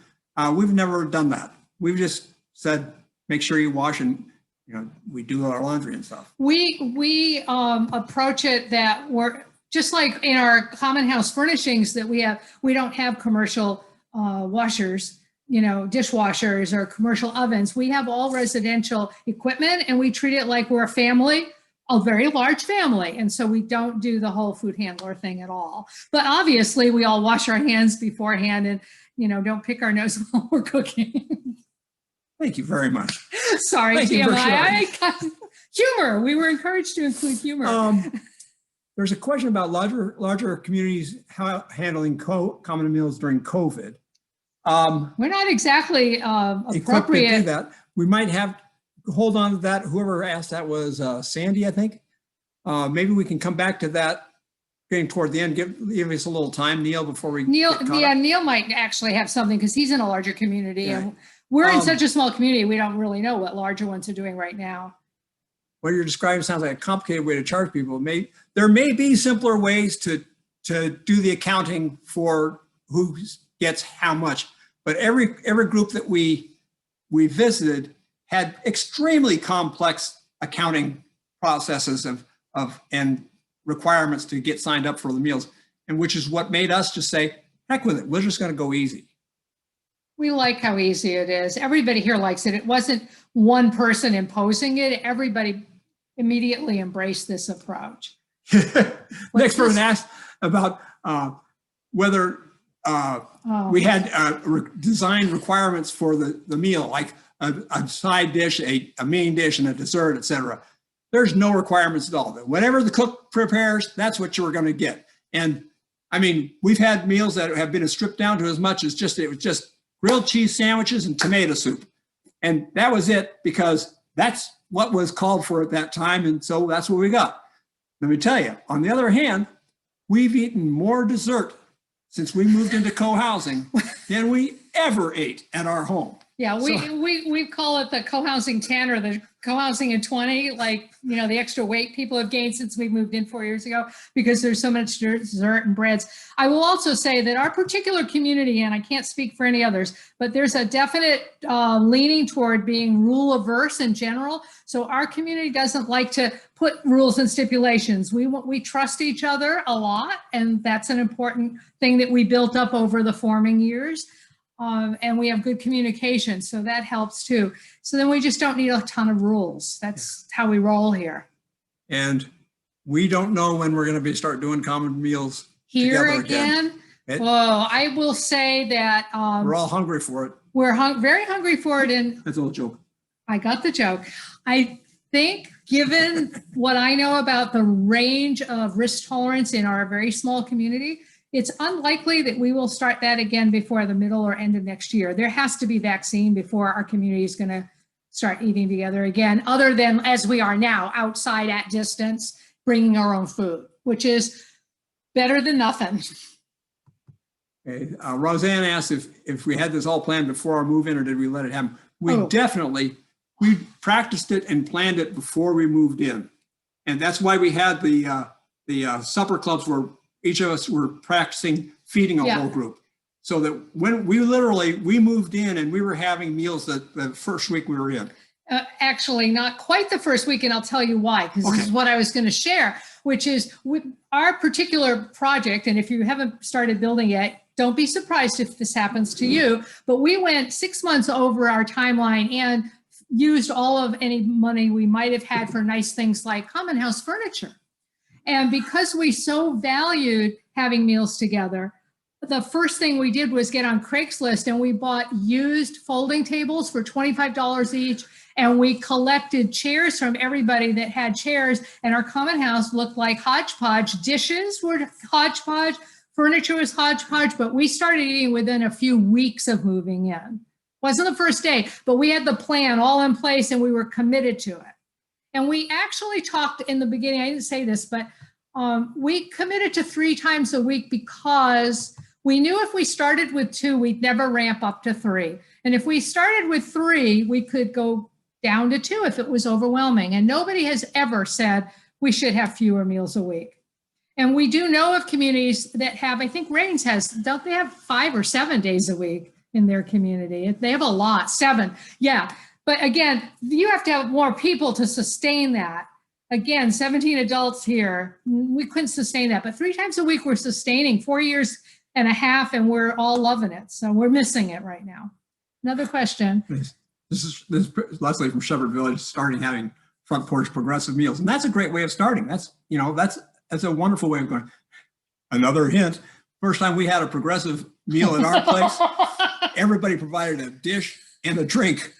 We've never done that. We've just said, make sure you wash, and you know, we do our laundry and stuff. We approach it that we're just like in our common house furnishings that we don't have commercial washers, you know, dishwashers or commercial ovens. We have all residential equipment, and we treat it like we're a family, a very large family. And so we don't do the whole food handler thing at all. But obviously we all wash our hands beforehand, and, you know, don't pick our nose while we're cooking. Thank you very much. Sorry, Sheila. Humor. We were encouraged to include humor. There's a question about larger communities handling common meals during COVID. We're not exactly appropriate. To do that. We might have hold on to that. Whoever asked that was Sandy, I think. Maybe we can come back to that getting toward the end. Give us a little time, Neil, before we Neil might actually have something, because he's in a larger community, and we're in such a small community, we don't really know what larger ones are doing right now. What you're describing sounds like a complicated way to charge people. There may be simpler ways to do the accounting for who gets how much, but every group that we visited had extremely complex accounting processes and requirements to get signed up for the meals, and which is what made us just say, heck with it, we're just going to go easy. We like how easy it is. Everybody here likes it. It wasn't one person imposing it. Everybody immediately embraced this approach. Next person asked about whether we had design requirements for the meal, like a side dish, a main dish, and a dessert, etc. There's no requirements at all. Whatever the cook prepares, that's what you're going to get. And I mean, we've had meals that have been stripped down to as much as it was just grilled cheese sandwiches and tomato soup. And that was it, because that's what was called for at that time. And so that's what we got. Let me tell you, on the other hand, we've eaten more dessert since we moved into co-housing than we ever ate at our home. Yeah, we call it the co-housing 10 or the co-housing in 20, like, you know, the extra weight people have gained since we moved in 4 years ago, because there's so much dessert and breads. I will also say that our particular community, and I can't speak for any others, but there's a definite leaning toward being rule averse in general. So our community doesn't like to put rules and stipulations. We trust each other a lot, and that's an important thing that we built up over the forming years. And we have good communication, so that helps too. So then we just don't need a ton of rules. That's how we roll here. And we don't know when we're going to start doing common meals here together again. Well, I will say that we're all hungry for it. We're very hungry for it, and that's a little joke. I got the joke. I think, given what I know about the range of risk tolerance in our very small community, it's unlikely that we will start that again before the middle or end of next year. There has to be vaccine before our community is going to start eating together again, other than as we are now, outside at distance, bringing our own food, which is better than nothing. Okay. Roseanne asked if we had this all planned before our move in, or did we let it happen? We practiced it and planned it before we moved in. And that's why we had the supper clubs where each of us were practicing feeding a whole group. So that when we moved in and we were having meals the first week we were in. Actually, not quite the first week, and I'll tell you why, because this is what I was going to share, which is with our particular project, and if you haven't started building yet, don't be surprised if this happens to you, but we went 6 months over our timeline and used all of any money we might have had for nice things like common house furniture. And because we so valued having meals together, the first thing we did was get on Craigslist, and we bought used folding tables for $25 each. And we collected chairs from everybody that had chairs, and our common house looked like hodgepodge. Dishes were hodgepodge, furniture was hodgepodge, but we started eating within a few weeks of moving in. Wasn't the first day, but we had the plan all in place and we were committed to it. And we actually talked in the beginning, I didn't say this, but we committed to 3 times a week because we knew if we started with 2, we'd never ramp up to 3. And if we started with 3, we could go down to 2 if it was overwhelming. And nobody has ever said we should have fewer meals a week. And we do know of communities that have, I think Rains has, don't they have 5 or 7 days a week in their community? They have a lot, 7, yeah. But again, you have to have more people to sustain that. Again, 17 adults here, we couldn't sustain that. But 3 times a week, we're sustaining 4 years and a half, and we're all loving it. So we're missing it right now. Another question. This is Leslie from Shepherd Village, starting having front porch progressive meals. And that's a great way of starting. That's a wonderful way of going. Another hint, first time we had a progressive meal at our place, everybody provided a dish and a drink.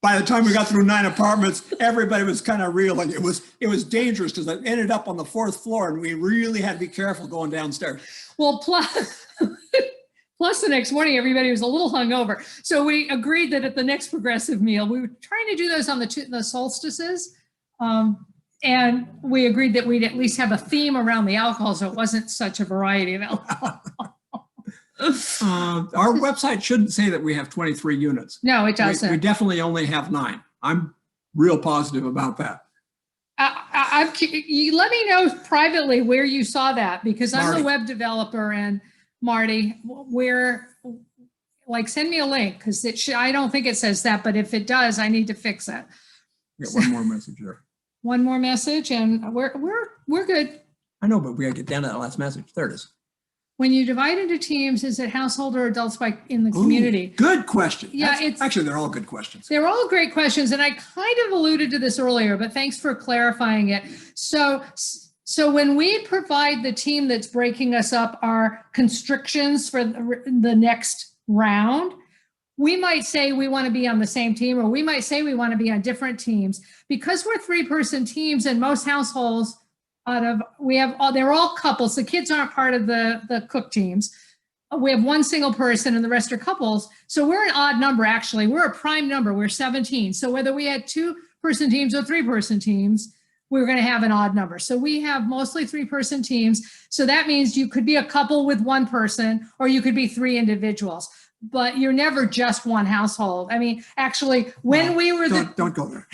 By the time we got through 9 apartments, everybody was kind of reeling. It was dangerous because I ended up on the 4th floor, and we really had to be careful going downstairs. Well, plus the next morning, everybody was a little hungover. So we agreed that at the next progressive meal, we were trying to do those on the solstices. And we agreed that we'd at least have a theme around the alcohol, so it wasn't such a variety of alcohol. Our website shouldn't say that we have 23 units. No, it doesn't. We definitely only have 9. I'm real positive about that. You let me know privately where you saw that, because I'm Marty. the web developer, and Marty, like send me a link because I don't think it says that, but if it does, I need to fix it. We got one more message there. One more message and we're good. I know, but we gotta get down to that last message. There it is. When you divide into teams, is it household or adults in the community? Ooh, good question. Yeah, Actually, they're all good questions. They're all great questions. And I kind of alluded to this earlier, but thanks for clarifying it. So when we provide the team that's breaking us up our constrictions for the next round, we might say we want to be on the same team, or we might say we want to be on different teams. Because we're 3-person teams in most households, they're all couples. The kids aren't part of the cook teams. We have one single person and the rest are couples. So we're an odd number, actually. We're a prime number. We're 17. So whether we had 2-person teams or 3-person teams, we're going to have an odd number. So we have mostly 3-person teams. So that means you could be a couple with one person, or you could be 3 individuals. But you're never just one household. I mean, actually, when we were don't go there.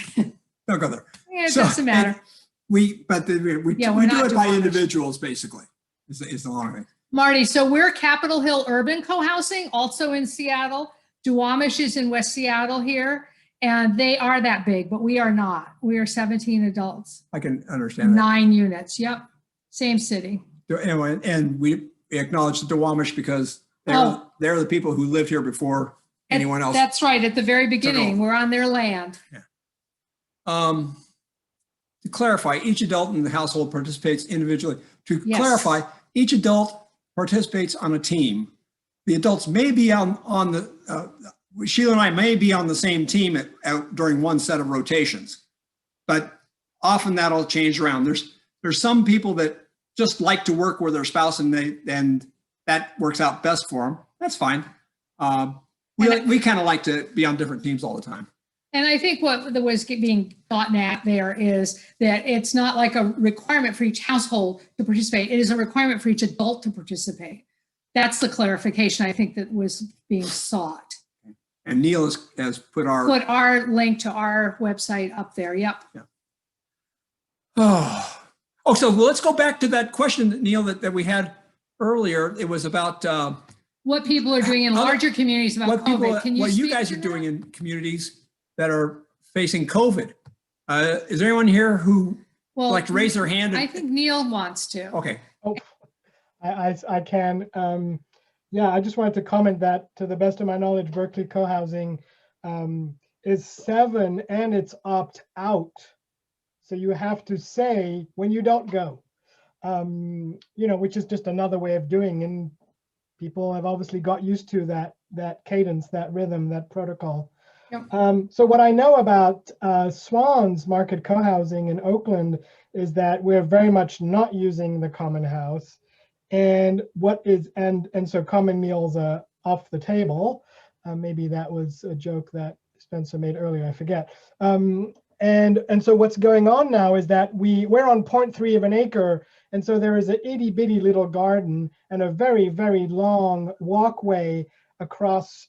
Don't go there. Yeah, it doesn't matter. We do it by individuals, basically, is the long thing. Marty, so we're Capitol Hill Urban Co-housing, also in Seattle. Duwamish is in West Seattle here, and they are that big, but we are not. We are 17 adults. I can understand that. 9 units, yep, same city. Anyway, and we acknowledge the Duwamish because they're the people who lived here before anyone else. That's right, at the very beginning, we're on their land. Yeah. To clarify, each adult in the household participates individually. To clarify, each adult participates on a team. The adults may be on the, Sheila and I may be on the same team during one set of rotations, but often that'll change around. There's some people that just like to work with their spouse and that works out best for them. That's fine. We kind of like to be on different teams all the time. And I think what was being thought at there is that it's not like a requirement for each household to participate. It is a requirement for each adult to participate. That's the clarification I think that was being sought. And Neil has put our link to our website up there. Yep. Yeah. So let's go back to that question, Neil, that we had earlier. It was about what people are doing in larger communities about COVID. What you guys are doing in communities that are facing COVID. Is there anyone here who would like to raise their hand? I think Neil wants to. Okay. Oh, I can. Yeah, I just wanted to comment that, to the best of my knowledge, Berkeley Co-housing is 7 and it's opt out. So you have to say when you don't go, which is just another way of doing. And people have obviously got used to that cadence, that rhythm, that protocol. Yep. So what I know about Swans Market Co-housing in Oakland is that we're very much not using the common house, and so common meals are off the table. Maybe that was a joke that Spencer made earlier, I forget. And so what's going on now is that we're on 0.3 of an acre, and so there is an itty bitty little garden and a very, very long walkway across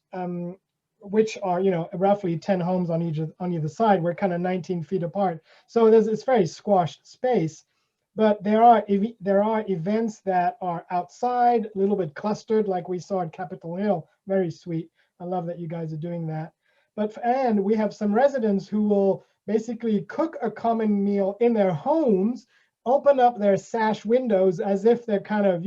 which are, roughly 10 homes on either side. We're kind of 19 feet apart. So there's this very squashed space, but there are events that are outside, a little bit clustered, like we saw at Capitol Hill. Very sweet. I love that you guys are doing that. And we have some residents who will basically cook a common meal in their homes, open up their sash windows as if they're kind of,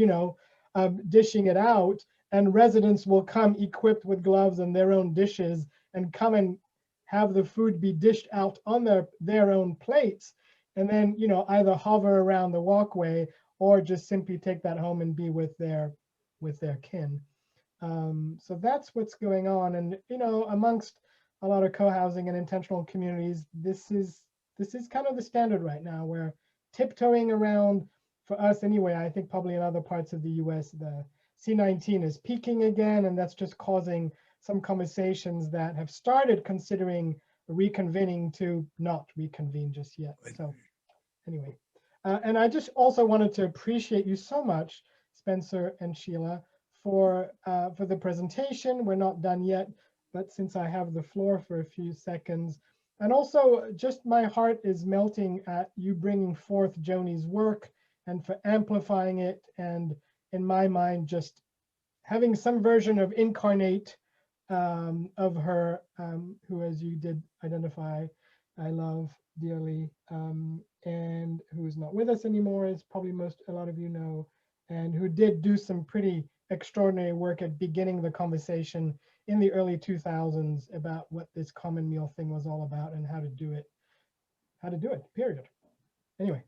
dishing it out. And residents will come equipped with gloves and their own dishes and come and have the food be dished out on their own plates. And then, either hover around the walkway or just simply take that home and be with their kin. So that's what's going on. And, amongst a lot of co-housing and intentional communities, this is kind of the standard right now. We're tiptoeing around, for us anyway. I think probably in other parts of the US, the C19 is peaking again, and that's just causing some conversations that have started considering reconvening to not reconvene just yet. So anyway, and I just also wanted to appreciate you so much, Spencer and Sheila, for the presentation. We're not done yet, but since I have the floor for a few seconds, and also just my heart is melting at you bringing forth Joni's work and for amplifying it, and in my mind, just having some version of incarnate of her, who, as you did identify, I love dearly, and who's not with us anymore, as probably a lot of you know, and who did do some pretty extraordinary work at beginning the conversation in the early 2000s about what this common meal thing was all about and how to do it, period. Anyway.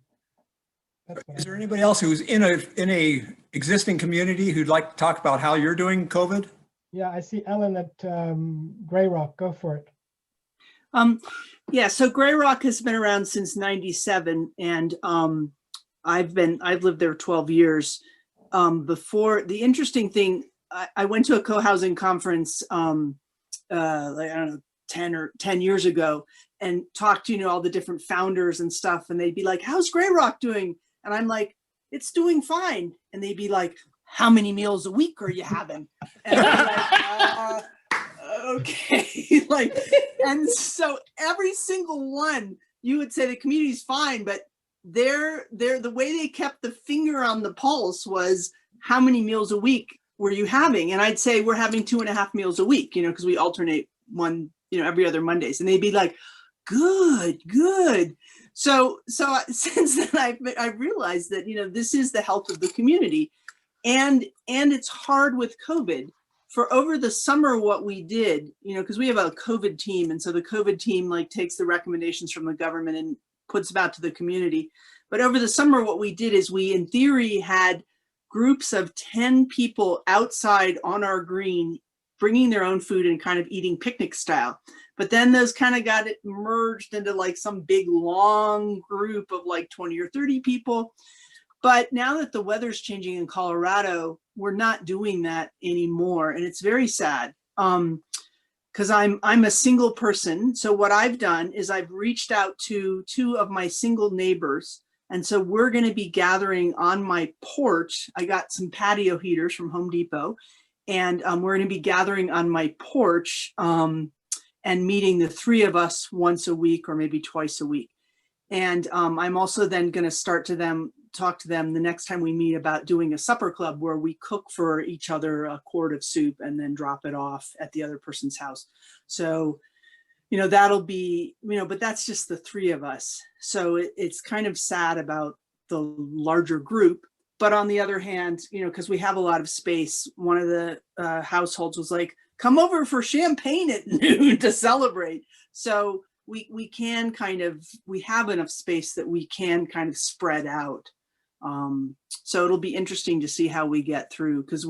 Is there anybody else who's in a existing community who'd like to talk about how you're doing COVID? Yeah, I see Ellen at Grey Rock. Go for it. Yeah, so Grey Rock has been around since '97, and I've lived there 12 years. Before, the interesting thing, I went to a co-housing conference like, I don't know, 10 years ago, and talked to, all the different founders and stuff, and they'd be like, "How's Grey Rock doing?" And I'm like, "It's doing fine." And they'd be like, "How many meals a week are you having?" And I'm like, okay. Like, and so every single one, you would say the community's fine, but the way they kept the finger on the pulse was, how many meals a week were you having? And I'd say, we're having 2.5 meals a week, because we alternate one, every other Mondays. And they'd be like, good. So since then I've realized that, this is the health of the community, and it's hard with COVID. For over the summer, what we did, because we have a COVID team, and so the COVID team takes the recommendations from the government and puts them out to the community. But over the summer, what we did is we, in theory, had groups of 10 people outside on our green, bringing their own food and kind of eating picnic style. But then those kind of got it merged into some big long group of 20 or 30 people. But now that the weather's changing in Colorado, we're not doing that anymore. And it's very sad, because I'm a single person. So what I've done is I've reached out to 2 of my single neighbors. And so we're going to be gathering on my porch. I got some patio heaters from Home Depot, and we're going to be gathering on my porch and meeting, the 3 of us, once a week or maybe twice a week. And I'm also then going to talk to them the next time we meet about doing a supper club where we cook for each other a quart of soup and then drop it off at the other person's house. So, that'll be, but that's just the 3 of us. So it's kind of sad about the larger group. But on the other hand, because we have a lot of space, one of the households was like, "Come over for champagne at noon to celebrate." So we can we have enough space that we can kind of spread out. So it'll be interesting to see how we get through, because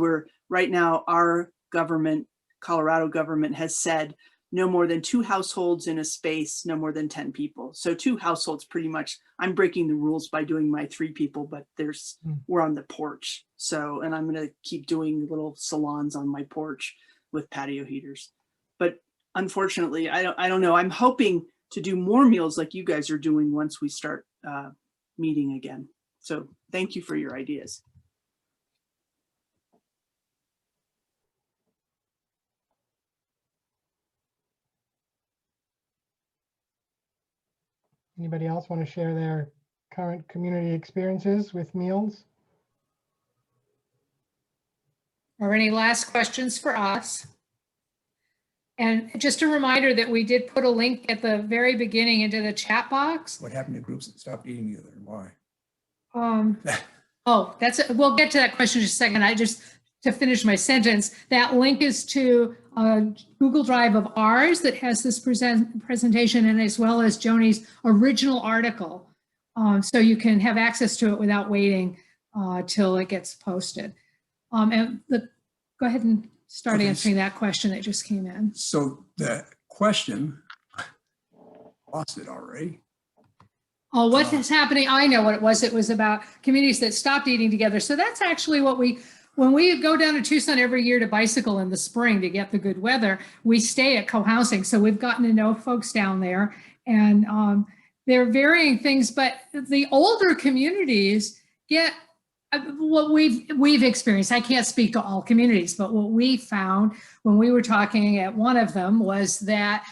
right now, our government, Colorado government, has said no more than 2 households in a space, no more than 10 people. So 2 households, pretty much. I'm breaking the rules by doing my 3 people, but we're on the porch. So, and I'm going to keep doing little salons on my porch with patio heaters. But unfortunately, I don't know. I'm hoping to do more meals like you guys are doing once we start meeting again. So thank you for your ideas. Anybody else want to share their current community experiences with meals? Or any last questions for us? And just a reminder that we did put a link at the very beginning into the chat box. What happened to groups that stopped eating together and why? We'll get to that question in just a second. To finish my sentence, that link is to a Google Drive of ours that has this presentation, and as well as Joni's original article. So you can have access to it without waiting till it gets posted. Go ahead and start answering that question that just came in. So the question, lost it already. Oh, what is happening? I know what it was. It was about communities that stopped eating together. So that's actually what when we go down to Tucson every year to bicycle in the spring to get the good weather, we stay at Cohousing. So we've gotten to know folks down there, and there are varying things, but the older communities get what we've experienced. I can't speak to all communities, but what we found when we were talking at one of them was that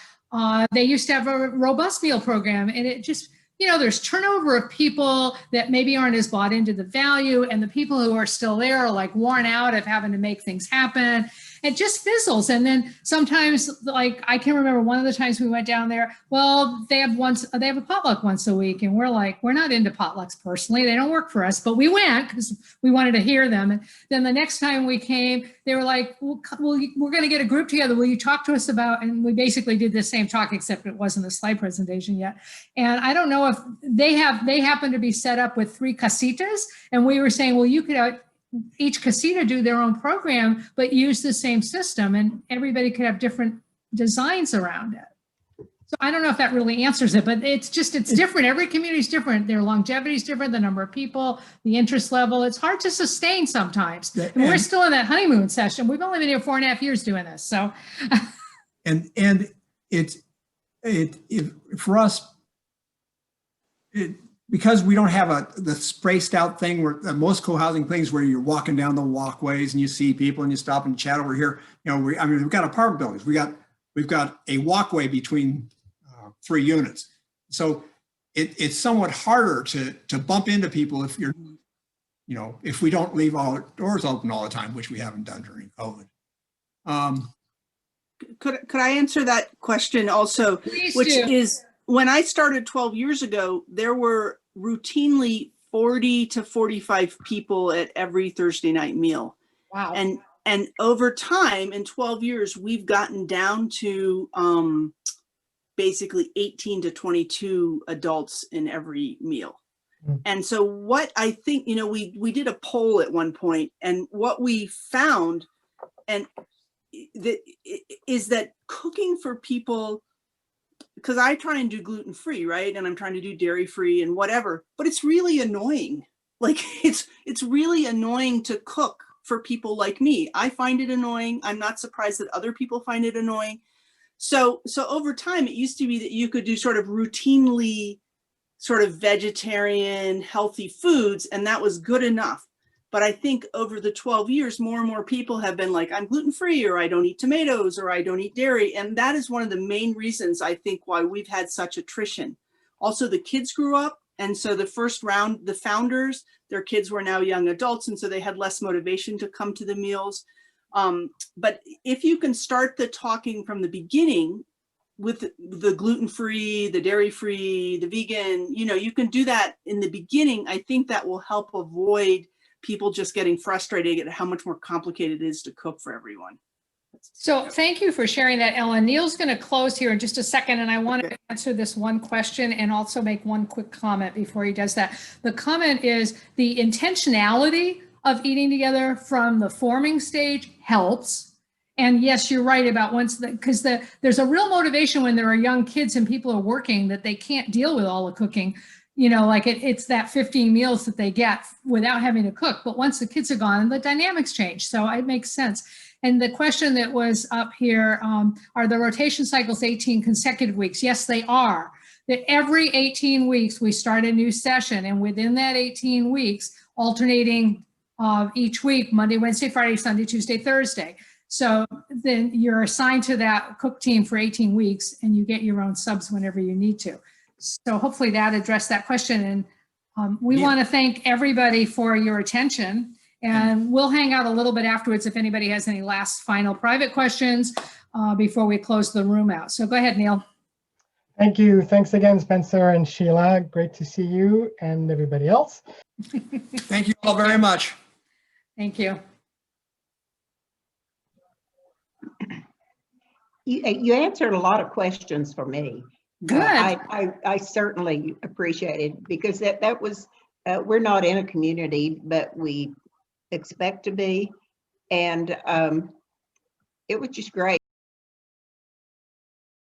they used to have a robust meal program, and it just, there's turnover of people that maybe aren't as bought into the value, and the people who are still there are worn out of having to make things happen. it just fizzles. And then sometimes, like, I can remember one of the times we went down there, well, they have a potluck once a week. And we're like, we're not into potlucks personally. They don't work for us, but we went because we wanted to hear them. And then the next time we came, they were like, well, we're going to get a group together. Will you talk to us about, and we basically did the same talk, except it wasn't a slide presentation yet. And I don't know if they happen to be set up with 3 casitas. And we were saying, well, you could each casita do their own program, but use the same system, and everybody could have different designs around it. So I don't know if that really answers it, but it's different. Every community is different. Their longevity is different, the number of people, the interest level. It's hard to sustain sometimes. And we're still in that honeymoon session. We've only been here 4.5 years doing this. So. And it for us, because we don't have the spaced out thing where most co-housing things where you're walking down the walkways and you see people and you stop and chat over here. We've got apartment buildings. We've got a walkway between 3 units. So it's somewhat harder to bump into people if if we don't leave all our doors open all the time, which we haven't done during COVID. Could I answer that question also? Please which do. is, when I started 12 years ago, there were routinely 40 to 45 people at every Thursday night meal. Wow. And over time, in 12 years, we've gotten down to basically 18 to 22 adults in every meal. And so what I think, we did a poll at one point, and what we found is that cooking for people, because I try and do gluten-free, right? And I'm trying to do dairy-free and whatever, but it's really annoying. Like it's really annoying to cook for people like me. I find it annoying. I'm not surprised that other people find it annoying. So over time, it used to be that you could do sort of routinely sort of vegetarian, healthy foods, and that was good enough. But I think over the 12 years, more and more people have been like, I'm gluten-free, or I don't eat tomatoes, or I don't eat dairy. And that is one of the main reasons, I think, why we've had such attrition. Also, the kids grew up. And so the first round, the founders, their kids were now young adults. And so they had less motivation to come to the meals. But if you can start the talking from the beginning with the gluten-free, the dairy-free, the vegan, you can do that in the beginning. I think that will help avoid people just getting frustrated at how much more complicated it is to cook for everyone. So thank you for sharing that, Ellen. Neil's going to close here in just a second, and I want to answer this one question and also make one quick comment before he does that. The comment is the intentionality of eating together from the forming stage helps. And yes, you're right about because there's a real motivation when there are young kids and people are working that they can't deal with all the cooking. Like it's that 15 meals that they get without having to cook. But once the kids are gone, the dynamics change. So it makes sense. And the question that was up here, are the rotation cycles 18 consecutive weeks? Yes, they are. That every 18 weeks, we start a new session. And within that 18 weeks, alternating each week, Monday, Wednesday, Friday, Sunday, Tuesday, Thursday. So then you're assigned to that cook team for 18 weeks and you get your own subs whenever you need to. So hopefully that addressed that question. And we want to thank everybody for your attention. And we'll hang out a little bit afterwards if anybody has any last final private questions before we close the room out. So go ahead, Neil. Thank you. Thanks again, Spencer and Sheila. Great to see you and everybody else. Thank you all very much. Thank you. You answered a lot of questions for me. Good. I certainly appreciate it, because that was, we're not in a community, but we expect to be. And it was just great.